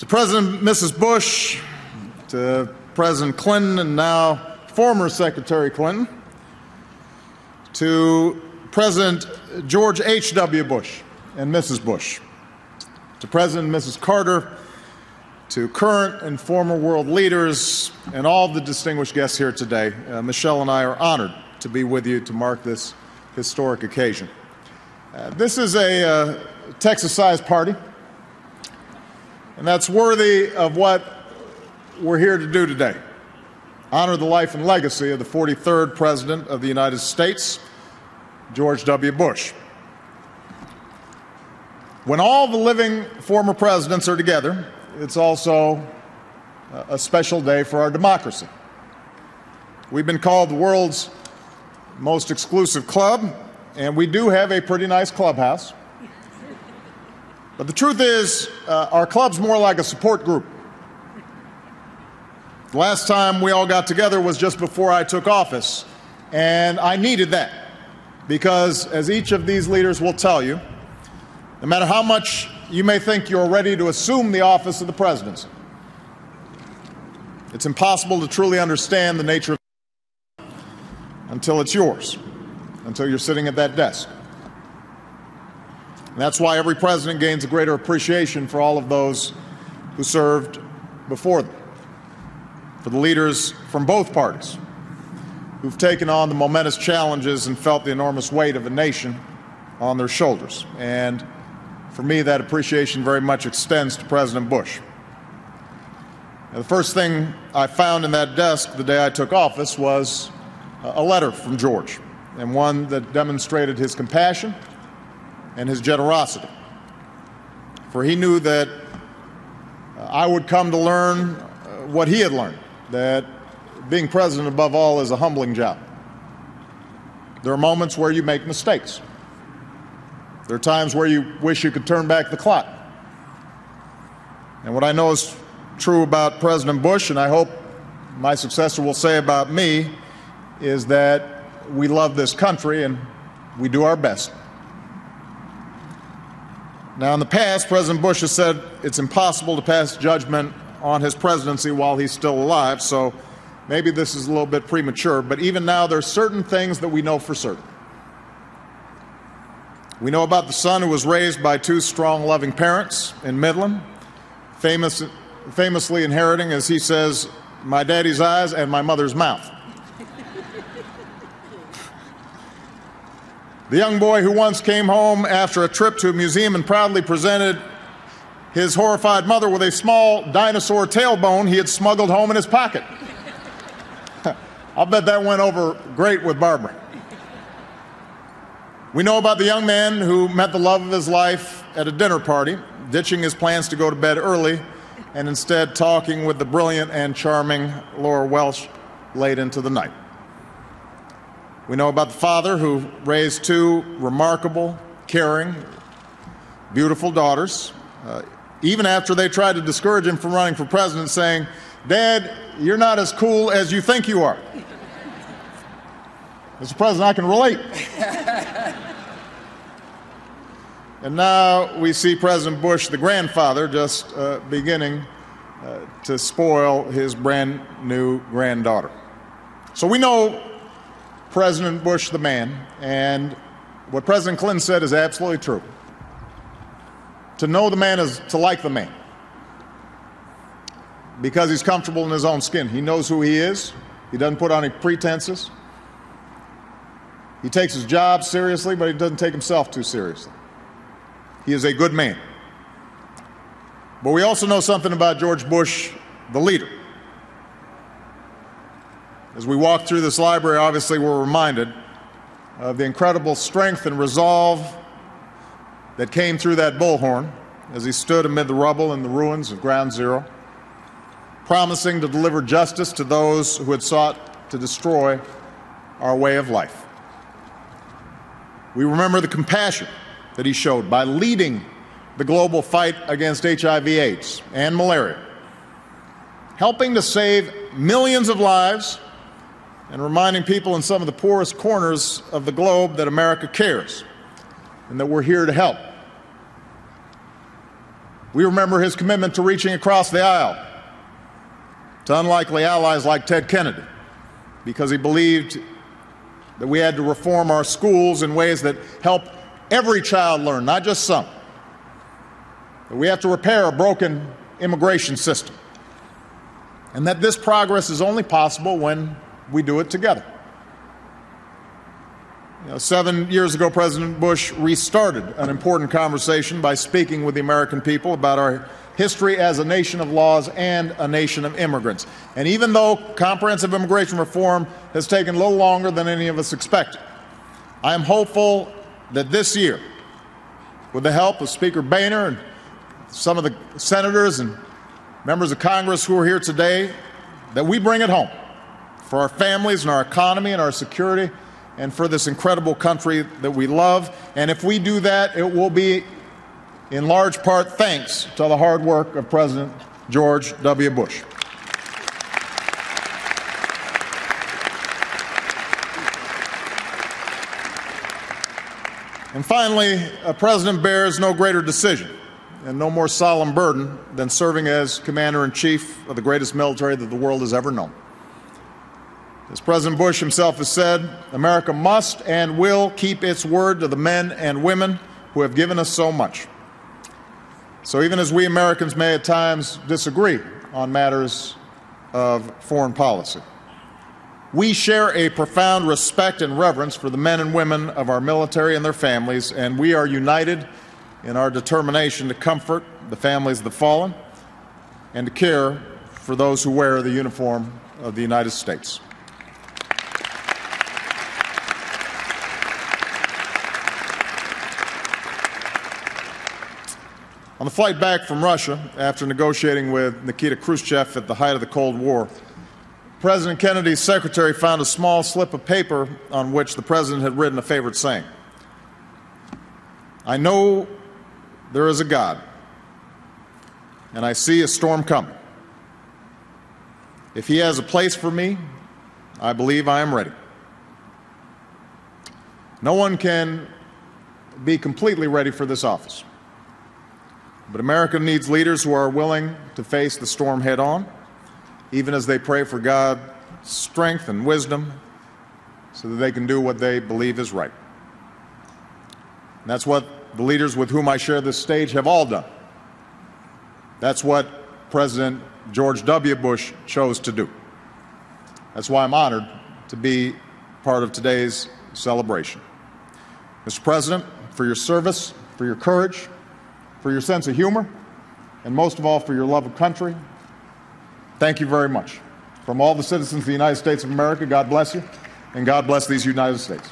To President Mrs. Bush, to President Clinton and now former Secretary Clinton, to President George H.W. Bush and Mrs. Bush, to President and Mrs. Carter, to current and former world leaders, and all the distinguished guests here today, Michelle and I are honored to be with you to mark this historic occasion. This is a Texas-sized party, and that's worthy of what we're here to do today. Honor the life and legacy of the 43rd President of the United States, George W. Bush. When all the living former presidents are together, it's also a special day for our democracy. We've been called the world's most exclusive club, and we do have a pretty nice clubhouse. But the truth is, our club's more like a support group. The last time we all got together was just before I took office, and I needed that because, as each of these leaders will tell you, no matter how much you may think you're ready to assume the office of the presidency, it's impossible to truly understand the nature of it until it's yours, until you're sitting at that desk. And that's why every president gains a greater appreciation for all of those who served before them, for the leaders from both parties who've taken on the momentous challenges and felt the enormous weight of a nation on their shoulders. And for me, that appreciation very much extends to President Bush. Now, the first thing I found in that desk the day I took office was a letter from George, and one that demonstrated his compassion and his generosity. For he knew that I would come to learn what he had learned, that being president above all is a humbling job. There are moments where you make mistakes. There are times where you wish you could turn back the clock. And what I know is true about President Bush, and I hope my successor will say about me, is that we love this country and we do our best. Now, in the past, President Bush has said it's impossible to pass judgment on his presidency while he's still alive, so maybe this is a little bit premature, but even now there are certain things that we know for certain. We know about the son who was raised by two strong, loving parents in Midland, famously inheriting, as he says, my daddy's eyes and my mother's mouth. The young boy who once came home after a trip to a museum and proudly presented his horrified mother with a small dinosaur tailbone he had smuggled home in his pocket. I'll bet that went over great with Barbara. We know about the young man who met the love of his life at a dinner party, ditching his plans to go to bed early and instead talking with the brilliant and charming Laura Welsh late into the night. We know about the father who raised two remarkable, caring, beautiful daughters, even after they tried to discourage him from running for president, saying, "Dad, you're not as cool as you think you are." Mr. President, I can relate. And now we see President Bush, the grandfather, just beginning to spoil his brand new granddaughter. So we know President Bush the man, and what President Clinton said is absolutely true. To know the man is to like the man, because he's comfortable in his own skin. He knows who he is. He doesn't put on any pretenses. He takes his job seriously, but he doesn't take himself too seriously. He is a good man. But we also know something about George Bush, the leader. As we walk through this library, obviously we're reminded of the incredible strength and resolve that came through that bullhorn as he stood amid the rubble and the ruins of Ground Zero, promising to deliver justice to those who had sought to destroy our way of life. We remember the compassion that he showed by leading the global fight against HIV/AIDS and malaria, helping to save millions of lives and reminding people in some of the poorest corners of the globe that America cares and that we're here to help. We remember his commitment to reaching across the aisle to unlikely allies like Ted Kennedy, because he believed that we had to reform our schools in ways that help every child learn, not just some. That we have to repair a broken immigration system, and that this progress is only possible when we do it together. 7 years ago, President Bush restarted an important conversation by speaking with the American people about our history as a nation of laws and a nation of immigrants. And even though comprehensive immigration reform has taken a little longer than any of us expected, I am hopeful that this year, with the help of Speaker Boehner and some of the senators and members of Congress who are here today, that we bring it home for our families and our economy and our security and for this incredible country that we love. And if we do that, it will be in large part thanks to the hard work of President George W. Bush. And finally, a president bears no greater decision and no more solemn burden than serving as Commander-in-Chief of the greatest military that the world has ever known. As President Bush himself has said, America must and will keep its word to the men and women who have given us so much. So even as we Americans may at times disagree on matters of foreign policy, we share a profound respect and reverence for the men and women of our military and their families, and we are united in our determination to comfort the families of the fallen and to care for those who wear the uniform of the United States. On the flight back from Russia, after negotiating with Nikita Khrushchev at the height of the Cold War, President Kennedy's secretary found a small slip of paper on which the president had written a favorite saying: "I know there is a God, and I see a storm coming. If he has a place for me, I believe I am ready." No one can be completely ready for this office, but America needs leaders who are willing to face the storm head on, even as they pray for God's strength and wisdom so that they can do what they believe is right. And that's what the leaders with whom I share this stage have all done. That's what President George W. Bush chose to do. That's why I'm honored to be part of today's celebration. Mr. President, for your service, for your courage, for your sense of humor, and most of all for your love of country, thank you very much. From all the citizens of the United States of America, God bless you, and God bless these United States.